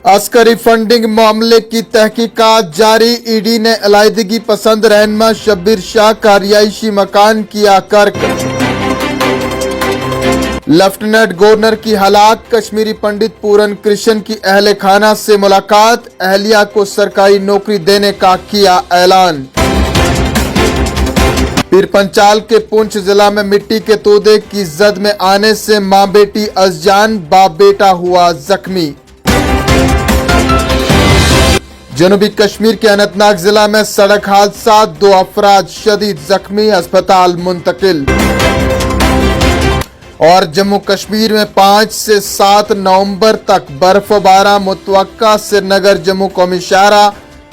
Askari funding मामले की तहकीकात जारी। ईडी ने अलायदगी पसंद रहनुमा शब्बीर शाह का रिहायशी मकान किया कर्क। लेफ्टिनेंट गवर्नर की हलाक। कश्मीरी पंडित पूरन कृष्ण की अहले खाना से मुलाकात। अहलिया को सरकारी नौकरी देने का किया ऐलान। पीर पंचाल के पुंछ जिला में मिट्टी के तोदे की जद में आने से मां बेटी अजजान, बाप बेटा हुआ जख्मी। जनूबी कश्मीर के अनंतनाग जिला में सड़क हादसा, 2 अफराद शदीद जख्मी, अस्पताल मुंतकिल। और जम्मू कश्मीर में 5 से 7 नवंबर तक बर्फबारी मुतवक्का। श्रीनगर जम्मू कौमी शाहरा,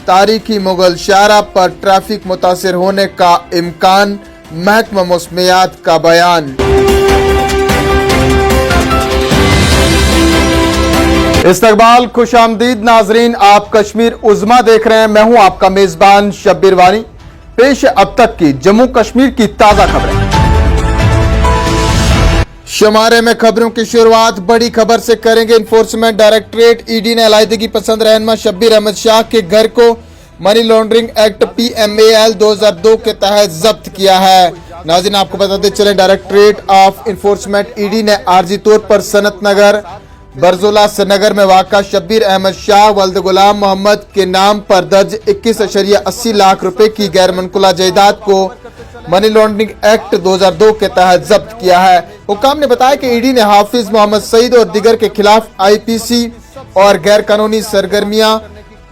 तारीखी मुगल शाहरा पर ट्रैफिक मुतासिर होने का इम्कान। महकमा मौसमियात का बयान। इस्तकबाल, खुशामदीद नाजरीन, आप कश्मीर उज़्मा देख रहे हैं। मैं हूं आपका मेजबान शब्बीर वानी। पेश अब तक की जम्मू कश्मीर की ताजा खबरें। शुमारे में खबरों की शुरुआत बड़ी खबर से करेंगे। इन्फोर्समेंट डायरेक्टरेट ईडी ने अलायदगी पसंद रहनुमा शब्बीर अहमद शाह के घर को मनी लॉन्ड्रिंग एक्ट PMAL 2002 के तहत जब्त किया है। नाज़रीन, आपको बताते चले, डायरेक्टरेट ऑफ इन्फोर्समेंट ईडी ने आर्जी तौर पर सनत नगर बरजोला श्रीनगर में वाक़ा शब्बीर अहमद शाह वल्द गुलाम मोहम्मद के नाम पर दर्ज 21.80 लाख रुपए की गैर मनकुला जायदाद को मनी लॉन्ड्रिंग एक्ट 2002 के तहत जब्त किया है। हुकाम ने बताया कि ईडी ने हाफिज मोहम्मद सईद और दीगर के खिलाफ IPC और गैर कानूनी सरगर्मियां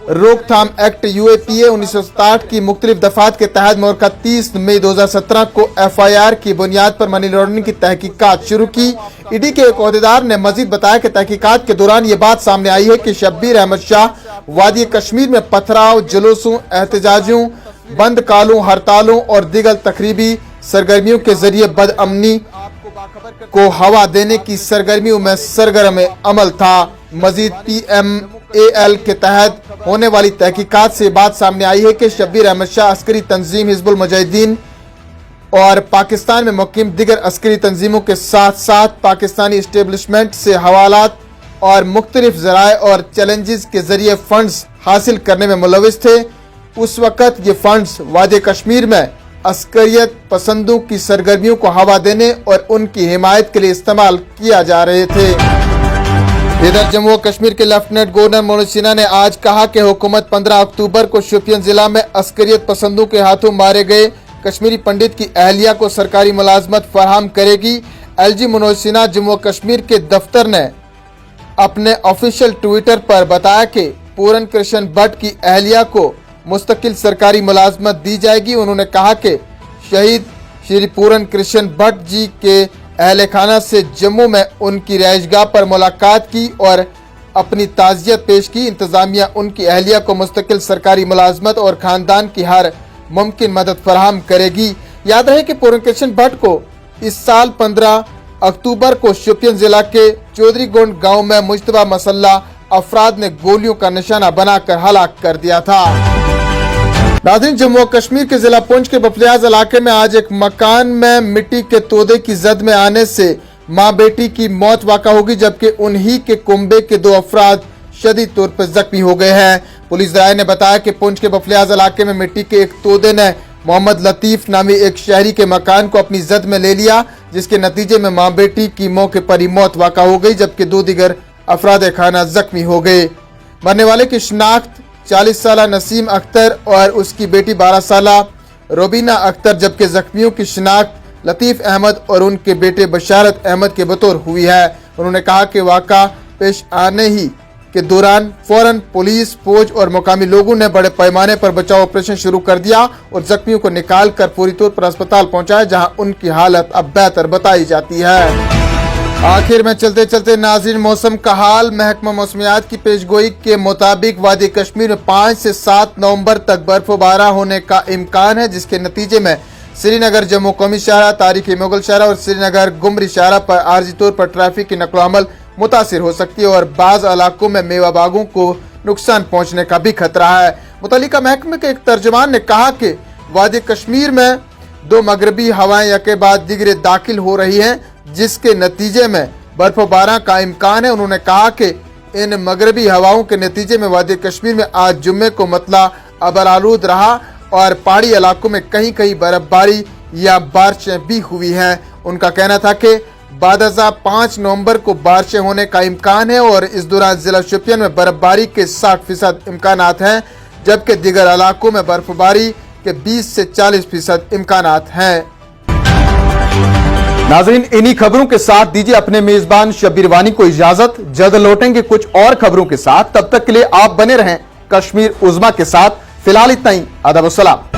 रोकथाम एक्ट UAPA 1967 की मुख्तलिफ दफात के तहत मोरका 30 मई 2017 को FIR की बुनियाद पर मनी लॉन्ड्रिंग की तहकीकात शुरू की। ईडी के एक अहदेदार ने मजीद बताया कि तहकीकात के दौरान ये बात सामने आई है कि शब्बीर अहमद शाह वादी कश्मीर में पथराव, जुलूसों, एहतजाजों, बंद कालों, हड़तालों और दीगर तकरीबी सरगर्मियों के जरिए बदअमनी को हवा देने की सरगर्मियों में सरगर्म अमल था। मजीद PMAL के तहत होने वाली तहकीकात से बात सामने आई है कि शब्बीर अहमद शाह अस्करी तंजीम हिजबुल मुजाहिदीन और पाकिस्तान में मुकीम दीगर अस्करी तंजीमों के साथ साथ पाकिस्तानी इस्टेब्लिशमेंट से हवालात और मुख्तलिफ ज़राए और चैलेंजेस के जरिए फंड्स हासिल करने में मुलविस थे। उस वक़्त ये फंड्स वादी कश्मीर में अस्करियत पसंदों की सरगर्मियों को हवा देने और उनकी हिमायत के लिए इस्तेमाल किया जा रहे थे। इधर जम्मू कश्मीर के लेफ्टिनेंट गवर्नर मनोज सिन्हा ने आज कहा कि हुकूमत 15 अक्टूबर को शोपियां जिला में अस्करियत पसंदों के हाथों मारे गए कश्मीरी पंडित की अहलिया को सरकारी मुलाजमत फराहम करेगी। LG मनोज सिन्हा जम्मू कश्मीर के दफ्तर ने अपने ऑफिशियल ट्विटर पर बताया कि पूरन कृष्ण भट्ट की अहलिया को मुस्तकिल सरकारी मुलाजमत दी जाएगी। उन्होंने कहा कि शहीद श्री पूरन कृष्ण भट्ट जी के अहले खाना से जम्मू में उनकी रिहाइशगाह पर मुलाकात की और अपनी ताज़ियत पेश की। इंतजामिया उनकी अहलिया को मुस्तकिल सरकारी मुलाजमत और खानदान की हर मुमकिन मदद फराहम करेगी। याद रहे कि पूरन कृष्ण भट्ट को इस साल 15 अक्टूबर को शोपियां जिला के चौधरी गोंड गाँव में मुश्तबा मसल्ला अफराद ने गोलियों का निशाना बनाकर हलाक कर दिया था। नाज़रीन, जम्मू कश्मीर के जिला पुंछ के बफलियाज इलाके में आज एक मकान में मिट्टी के तोदे की जद में आने से मां बेटी की मौत वाक़ा होगी, जबकि उन्हीं के कुंबे के 2 अफराद शदीद तौर पर जख्मी हो गए हैं। पुलिस राय ने बताया कि पुंछ के बफलियाज इलाके में मिट्टी के एक तोदे ने मोहम्मद लतीफ नामी एक शहरी के मकान को अपनी जद में ले लिया, जिसके नतीजे में मां बेटी की मौके पर ही मौत वाक़ा हो गई, जबकि 2 दीगर अफराद खाना जख्मी हो गए। मरने वाले की शिनाख्त 40 साला नसीम अख्तर और उसकी बेटी 12 साला रोबीना अख्तर, जबकि जख्मियों की शिनाख्त लतीफ़ अहमद और उनके बेटे बशारत अहमद के बतौर हुई है। उन्होंने कहा कि वाक़ा पेश आने ही के दौरान फौरन पुलिस, फौज और मुकामी लोगों ने बड़े पैमाने पर बचाव ऑपरेशन शुरू कर दिया और जख्मियों को निकाल कर पूरी तौर पर अस्पताल पहुंचाया, जहां उनकी हालत अब बेहतर बताई जाती है। आखिर में चलते चलते नाज़रीन, मौसम का हाल। महकमा मौसमियात की पेशगोई के मुताबिक वादी कश्मीर में 5 से 7 नवंबर तक बर्फबारी होने का इम्कान है, जिसके नतीजे में श्रीनगर जम्मू कौमी शाहरा, तारीखी मुगल शाहरा और श्रीनगर गुमरी शाहरा पर आर्जी तौर पर ट्रैफिक की नकलो अमल मुतासिर हो सकती है और बाज़ इलाकों में मेवा बागों को नुकसान पहुँचने का भी खतरा है। मुतल्लिका महकमे के एक तर्जुमान ने कहा कि वादी कश्मीर में 2 मगरबी हवाएं यके बाद दिगरे दाखिल हो रही हैं, जिसके नतीजे में बर्फबारी का इम्कान है। उन्होंने कहा कि इन मगरबी हवाओं के नतीजे में वादी कश्मीर में आज जुम्मे को मतला अबरालूद रहा और पहाड़ी इलाकों में कहीं कहीं बर्फबारी या बारिशें भी हुई हैं। उनका कहना था कि बाद 5 नवंबर को बारिशें होने का इम्कान है और इस दौरान जिला शोपियान में बर्फबारी के 60% इम्कानात हैं, जबकि दीगर इलाकों में बर्फबारी के 20 से 40% इम्कानात हैं। नाज़रीन, इन्हीं खबरों के साथ दीजिए अपने मेजबान शब्बीर वानी को इजाजत। जल्द लौटेंगे कुछ और खबरों के साथ, तब तक के लिए आप बने रहें कश्मीर उज़्मा के साथ। फिलहाल इतना ही, अदब व सलाम।